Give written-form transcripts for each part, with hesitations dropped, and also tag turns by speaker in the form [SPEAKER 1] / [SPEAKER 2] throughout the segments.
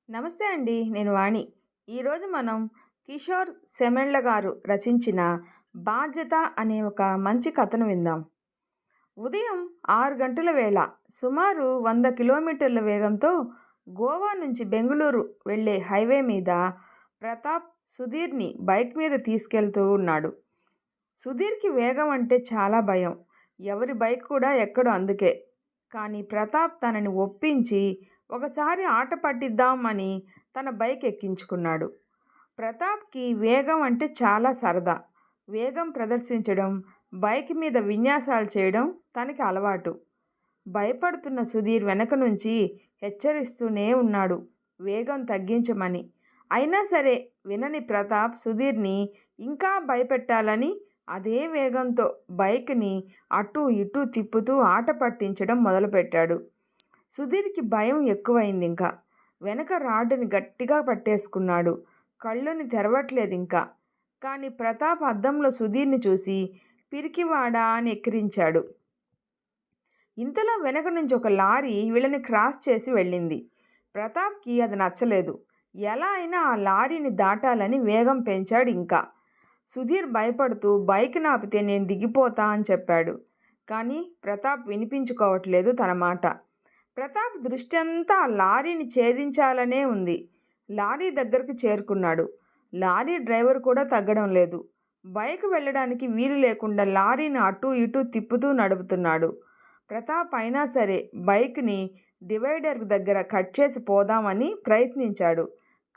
[SPEAKER 1] నమస్తే అండి. నేను వాణి. ఈరోజు మనం కిషోర్ సెమెళ్ళ గారు రచించిన 'బాధ్యత' అనే ఒక మంచి కథను విందాం. ఉదయం 6 గంటల వేళ సుమారు 100 కిలోమీటర్ల వేగంతో గోవా నుంచి బెంగుళూరు వెళ్ళే హైవే మీద ప్రతాప్ సుధీర్‌ని బైక్ మీద తీసుకెళ్తూ ఉన్నాడు. సుధీర్‌కి వేగం అంటే చాలా భయం. ఎవరి బైక్ కూడా ఎక్కడు అందుకే. కానీ ప్రతాప్ తనని ఒప్పించి ఒకసారి ఆట పట్టిద్దాం అని తన బైక్ ఎక్కించుకున్నాడు. ప్రతాప్‌కి వేగం అంటే చాలా సరదా. వేగం ప్రదర్శించడం, బైక్ మీద విన్యాసాలు చేయడం తనకి అలవాటు. భయపడుతున్న సుధీర్ వెనక నుంచి హెచ్చరిస్తూనే ఉన్నాడు వేగం తగ్గించమని. అయినా సరే వినని ప్రతాప్ సుధీర్‌ని ఇంకా భయపెట్టాలని అదే వేగంతో బైక్‌ని అటూ ఇటూ తిప్పుతూ ఆట పట్టించడం మొదలుపెట్టాడు. సుధీర్‌కి భయం ఎక్కువైందింక. వెనక రాడ్డుని గట్టిగా పట్టేసుకున్నాడు. కళ్ళుని తెరవట్లేదింక. కానీ ప్రతాప్ అద్దంలో సుధీర్‌ని చూసి పిరికివాడా అని ఎక్కిరించాడు. ఇంతలో వెనక నుంచి ఒక లారీ వీళ్ళని క్రాస్ చేసి వెళ్ళింది. ప్రతాప్‌కి అది నచ్చలేదు. ఎలా అయినా ఆ లారీని దాటాలని వేగం పెంచాడు ఇంకా. సుధీర్ భయపడుతూ బైక్‌ని ఆపితే నేను దిగిపోతా అని చెప్పాడు. కానీ ప్రతాప్ వినిపించుకోవట్లేదు తన మాట. ప్రతాప్ దృష్టి అంతా ఆ లారీని ఛేదించాలనే ఉంది. లారీ దగ్గరకు చేరుకున్నాడు. లారీ డ్రైవర్ కూడా తగ్గడం లేదు. బైక్ వెళ్ళడానికి వీలు లేకుండా లారీని అటూ ఇటూ తిప్పుతూ నడుపుతున్నాడు. ప్రతాప్ అయినా సరే బైక్‌ని డివైడర్ దగ్గర కట్ చేసి పోదామని ప్రయత్నించాడు.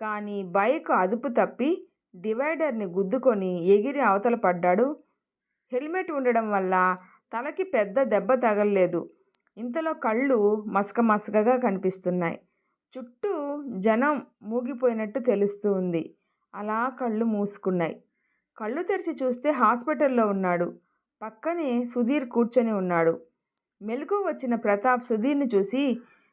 [SPEAKER 1] కానీ బైక్ అదుపు తప్పి డివైడర్‌ని గుద్దుకొని ఎగిరి అవతల పడ్డాడు. హెల్మెట్ ఉండడం వల్ల తలకి పెద్ద దెబ్బ తగల్లేదు. ఇంతలో కళ్ళు మసక మసకగా కనిపిస్తున్నాయి. చుట్టూ జనం మూగిపోయినట్టు తెలుస్తూ ఉంది. అలా కళ్ళు మూసుకున్నాయి. కళ్ళు తెరిచి చూస్తే హాస్పిటల్లో ఉన్నాడు. పక్కనే సుధీర్ కూర్చొని ఉన్నాడు. మెలకువ వచ్చిన ప్రతాప్ సుధీర్‌ని చూసి,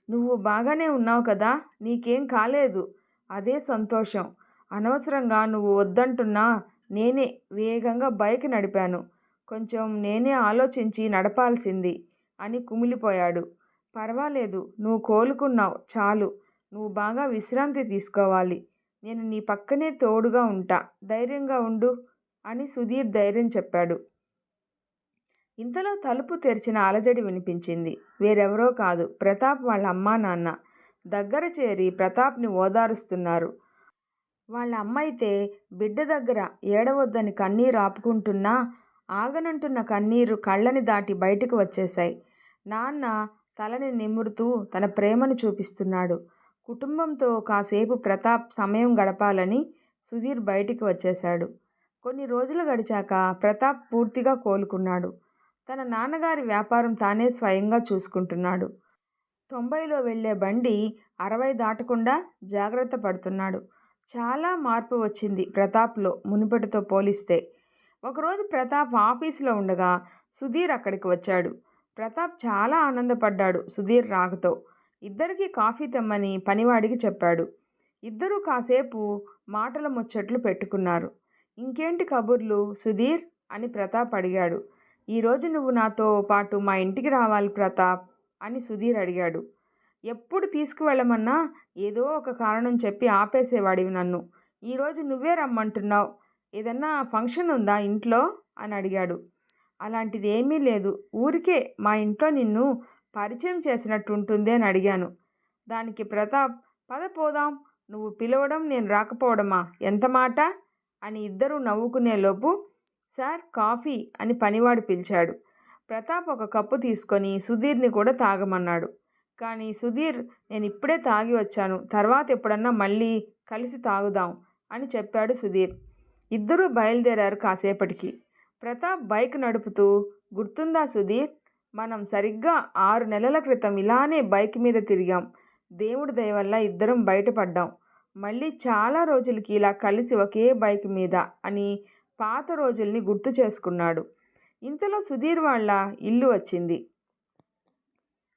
[SPEAKER 1] "నువ్వు బాగానే ఉన్నావు కదా? నీకేం కాలేదు. అదే సంతోషం. అనవసరంగా నువ్వు వద్దంటున్నా నేనే వేగంగా బైక్ నడిపాను. కొంచెం నేనే ఆలోచించి నడపాల్సింది" అని కుమిలిపోయాడు. "పర్వాలేదు. నువ్వు కోలుకున్నావు చాలు. నువ్వు బాగా విశ్రాంతి తీసుకోవాలి. నేను నీ పక్కనే తోడుగా ఉంటా. ధైర్యంగా ఉండు" అని సుధీర్ ధైర్యం చెప్పాడు. ఇంతలో తలుపు తెరిచిన అలజడి వినిపించింది. వేరెవరో కాదు, ప్రతాప్ వాళ్ళ అమ్మా నాన్న. దగ్గర చేరి ప్రతాప్‌ని ఓదారుస్తున్నారు. వాళ్ళ అమ్మైతే బిడ్డ దగ్గర ఏడవొద్దని కన్నీరు ఆపుకుంటున్నా ఆగనంటున్న కన్నీరు కళ్ళని దాటి బయటకు వచ్చేశాయి. నాన్న తలని నిమురుతూ తన ప్రేమను చూపిస్తున్నాడు. కుటుంబంతో కాసేపు ప్రతాప్ సమయం గడపాలని సుధీర్ బయటికి వచ్చేశాడు. కొన్ని రోజులు గడిచాక ప్రతాప్ పూర్తిగా కోలుకున్నాడు. తన నాన్నగారి వ్యాపారం తానే స్వయంగా చూసుకుంటున్నాడు. 90లో వెళ్ళే బండి 60 దాటకుండా జాగ్రత్త పడుతున్నాడు. చాలా మార్పు వచ్చింది ప్రతాప్‌లో మునుపటితో పోలిస్తే. ఒకరోజు ప్రతాప్ ఆఫీసులో ఉండగా సుధీర్ అక్కడికి వచ్చాడు. ప్రతాప్ చాలా ఆనందపడ్డాడు సుధీర్ రాకతో. ఇద్దరికీ కాఫీ తెమ్మని పనివాడికి చెప్పాడు. ఇద్దరూ కాసేపు మాటల ముచ్చట్లు పెట్టుకున్నారు. "ఇంకేంటి కబుర్లు సుధీర్" అని ప్రతాప్ అడిగాడు. "ఈరోజు నువ్వు నాతో పాటు మా ఇంటికి రావాలి ప్రతాప్" అని సుధీర్ అడిగాడు. "ఎప్పుడు తీసుకువెళ్ళమన్నా ఏదో ఒక కారణం చెప్పి ఆపేసేవాడివి నన్ను. ఈరోజు నువ్వే రమ్మంటున్నావు. ఏదన్నా ఫంక్షన్ ఉందా ఇంట్లో" అని అడిగాడు. "అలాంటిది ఏమీ లేదు. ఊరికే మా ఇంట్లో నిన్ను పరిచయం చేసినట్టు ఉంటుంది అని అడిగాను." దానికి ప్రతాప్, "పద పోదాం. నువ్వు పిలవడం నేను రాకపోవడమా ఎంత మాట" అని ఇద్దరూ నవ్వుకునేలోపు, "సార్ కాఫీ" అని పనివాడు పిలిచాడు. ప్రతాప్ ఒక కప్పు తీసుకొని సుధీర్‌ని కూడా తాగమన్నాడు. కానీ సుధీర్, "నేనిప్పుడే తాగి వచ్చాను. తర్వాత ఎప్పుడన్నా మళ్ళీ కలిసి తాగుదాం" అని చెప్పాడు సుధీర్. ఇద్దరూ బయలుదేరారు కాసేపటికి. ప్రతాప్ బైక్ నడుపుతూ, "గుర్తుందా సుధీర్? మనం సరిగ్గా 6 నెలల క్రితం ఇలానే బైక్ మీద తిరిగాం. దేవుడి దయ వల్ల ఇద్దరం బయటపడ్డాం. మళ్ళీ చాలా రోజులకి ఇలా కలిసి ఒకే బైక్ మీద" అని పాత రోజుల్ని గుర్తు చేసుకున్నాడు. ఇంతలో సుధీర్ వాళ్ళ ఇల్లు వచ్చింది.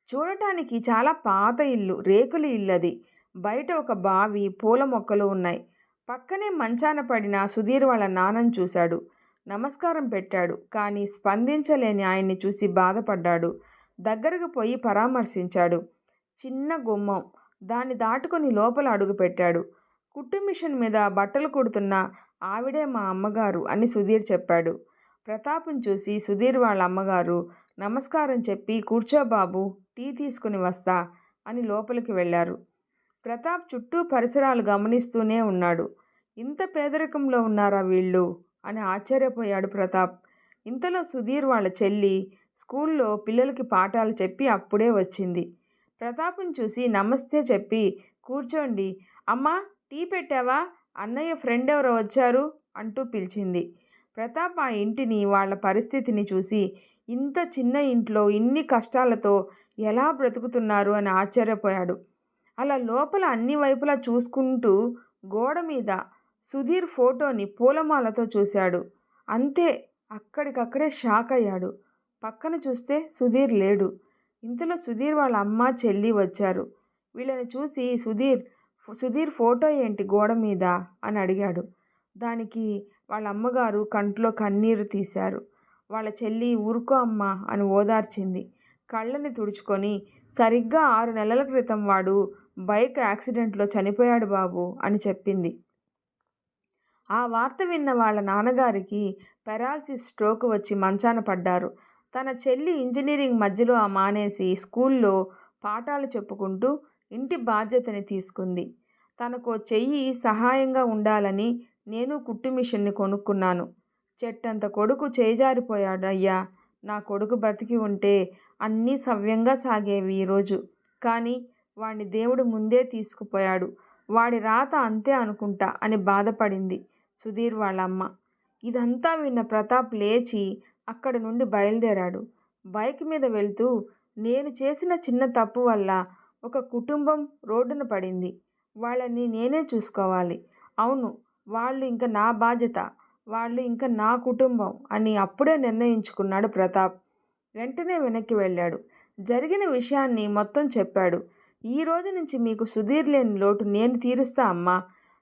[SPEAKER 1] చూడటానికి చాలా పాత ఇల్లు, రేకుల ఇల్లది. బయట ఒక బావి, పూల మొక్కలు ఉన్నాయి. పక్కనే మంచాన పడిన సుధీర్ వాళ్ళ నాన్నని చూశాడు. నమస్కారం పెట్టాడు. కానీ స్పందించలేని ఆయన్ని చూసి బాధపడ్డాడు. దగ్గరకు పోయి పరామర్శించాడు. చిన్న గుమ్మం, దాన్ని దాటుకొని లోపల అడుగుపెట్టాడు. కుట్టు మిషన్ మీద బట్టలు కుడుతున్న ఆవిడే మా అమ్మగారు అని సుధీర్ చెప్పాడు. ప్రతాప్ని చూసి సుధీర్ వాళ్ళ అమ్మగారు నమస్కారం చెప్పి కూర్చో బాబు, టీ తీసుకుని వస్తా అని లోపలికి వెళ్ళారు. ప్రతాప్ చుట్టూ పరిసరాలు గమనిస్తూనే ఉన్నాడు. ఇంత పేదరికంలో ఉన్నారా వీళ్ళు అని ఆశ్చర్యపోయాడు ప్రతాప్. ఇంతలో సుధీర్ వాళ్ళ చెల్లి స్కూల్లో పిల్లలకి పాఠాలు చెప్పి అప్పుడే వచ్చింది. ప్రతాప్ని చూసి నమస్తే చెప్పి కూర్చోండి, అమ్మా టీ పెట్టావా, అన్నయ్య ఫ్రెండ్ ఎవరో వచ్చారు అంటూ పిలిచింది. ప్రతాప్ ఆ ఇంటిని, వాళ్ళ పరిస్థితిని చూసి ఇంత చిన్న ఇంట్లో ఇన్ని కష్టాలతో ఎలా బ్రతుకుతున్నారు అని ఆశ్చర్యపోయాడు. అలా లోపల అన్ని వైపులా చూసుకుంటూ గోడ మీద సుధీర్ ఫోటోని పూలమాలతో చూశాడు. అంతే, అక్కడికక్కడే షాక్ అయ్యాడు. పక్కన చూస్తే సుధీర్ లేడు. ఇంతలో సుధీర్ వాళ్ళ అమ్మ చెల్లి వచ్చారు. వీళ్ళని చూసి సుధీర్ ఫోటో ఏంటి గోడ మీద అని అడిగాడు. దానికి వాళ్ళ అమ్మగారు కంట్లో కన్నీరు తీశారు. వాళ్ళ చెల్లి ఊరుకో అమ్మా అని ఓదార్చింది. కళ్ళని తుడుచుకొని సరిగ్గా 6 నెలల క్రితం వాడు బైక్ యాక్సిడెంట్లో చనిపోయాడు బాబు అని చెప్పింది. ఆ వార్త విన్న వాళ్ళ నాన్నగారికి పెరాలసిస్ స్ట్రోక్ వచ్చి మంచాన పడ్డారు. తన చెల్లి ఇంజనీరింగ్ మధ్యలో మానేసి స్కూల్లో పాఠాలు చెప్పుకుంటూ ఇంటి బాధ్యతని తీసుకుంది. తనకో చెయ్యి సహాయంగా ఉండాలని నేను కుట్టు మిషన్ని కొనుక్కున్నాను. చెట్టంత కొడుకు చేజారిపోయాడు అయ్యా. నా కొడుకు బ్రతికి ఉంటే అన్నీ సవ్యంగా సాగేవి ఈరోజు. కానీ వాణ్ణి దేవుడు ముందే తీసుకుపోయాడు. వాడి రాత అంతే అనుకుంటా అని బాధపడింది సుధీర్ వాళ్ళ అమ్మ. ఇదంతా విన్న ప్రతాప్ లేచి అక్కడి నుండి బయలుదేరాడు. బైక్ మీద వెళ్తూ నేను చేసిన చిన్న తప్పు వల్ల ఒక కుటుంబం రోడ్డున పడింది. వాళ్ళని నేనే చూసుకోవాలి. అవును, వాళ్ళు ఇంకా నా బాధ్యత, వాళ్ళు ఇంకా నా కుటుంబం అని అప్పుడే నిర్ణయించుకున్నాడు ప్రతాప్. వెంటనే వెనక్కి వెళ్ళాడు. జరిగిన విషయాన్ని మొత్తం చెప్పాడు. ఈ రోజు నుంచి మీకు సుధీర్ లేని లోటు నేను తీరుస్తా అమ్మా,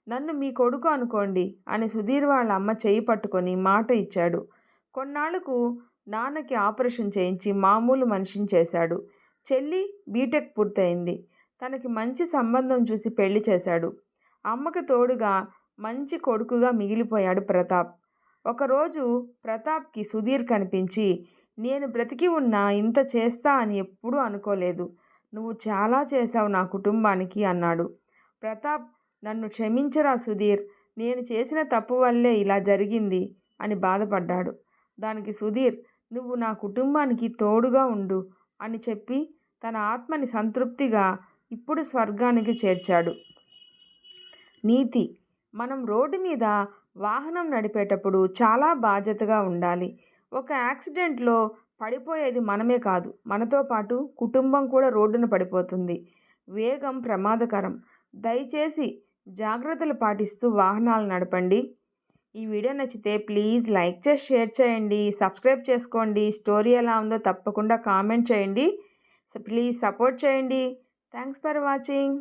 [SPEAKER 1] నన్ను మీ కొడుకు అనుకోండి అని సుధీర్ వాళ్ళ అమ్మ చేయి పట్టుకొని మాట ఇచ్చాడు. కొన్నాళ్లకు నాన్నకి ఆపరేషన్ చేయించి మామూలు మనిషిని చేశాడు. చెల్లి బీటెక్ పూర్తయింది. తనకి మంచి సంబంధం చూసి పెళ్లి చేశాడు. అమ్మకి తోడుగా మంచి కొడుకుగా మిగిలిపోయాడు ప్రతాప్. ఒకరోజు ప్రతాప్కి సుధీర్ కనిపించి, నేను బ్రతికి ఉన్నా ఇంత చేస్తా అని ఎప్పుడూ అనుకోలేదు. నువ్వు చాలా చేశావు నా కుటుంబానికి అన్నాడు. ప్రతాప్, నన్ను క్షమించరా సుధీర్, నేను చేసిన తప్పు వల్లే ఇలా జరిగింది అని బాధపడ్డాడు. దానికి సుధీర్, నువ్వు నా కుటుంబానికి తోడుగా ఉండు అని చెప్పి తన ఆత్మని సంతృప్తిగా ఇప్పుడు స్వర్గానికి చేర్చాడు. నీతి: మనం రోడ్డు మీద వాహనం నడిపేటప్పుడు చాలా బాధ్యతగా ఉండాలి. ఒక యాక్సిడెంట్లో పడిపోయేది మనమే కాదు, మనతో పాటు కుటుంబం కూడా రోడ్డున పడిపోతుంది. వేగం ప్రమాదకరం. దయచేసి జాగ్రత్తలు పాటిస్తూ వాహనాలు నడపండి. ఈ వీడియో నచ్చితే ప్లీజ్ లైక్ చేసి షేర్ చేయండి, సబ్స్క్రైబ్ చేసుకోండి. స్టోరీ ఎలా ఉందో తప్పకుండా కామెంట్ చేయండి. ప్లీజ్ సపోర్ట్ చేయండి. Thanks for watching.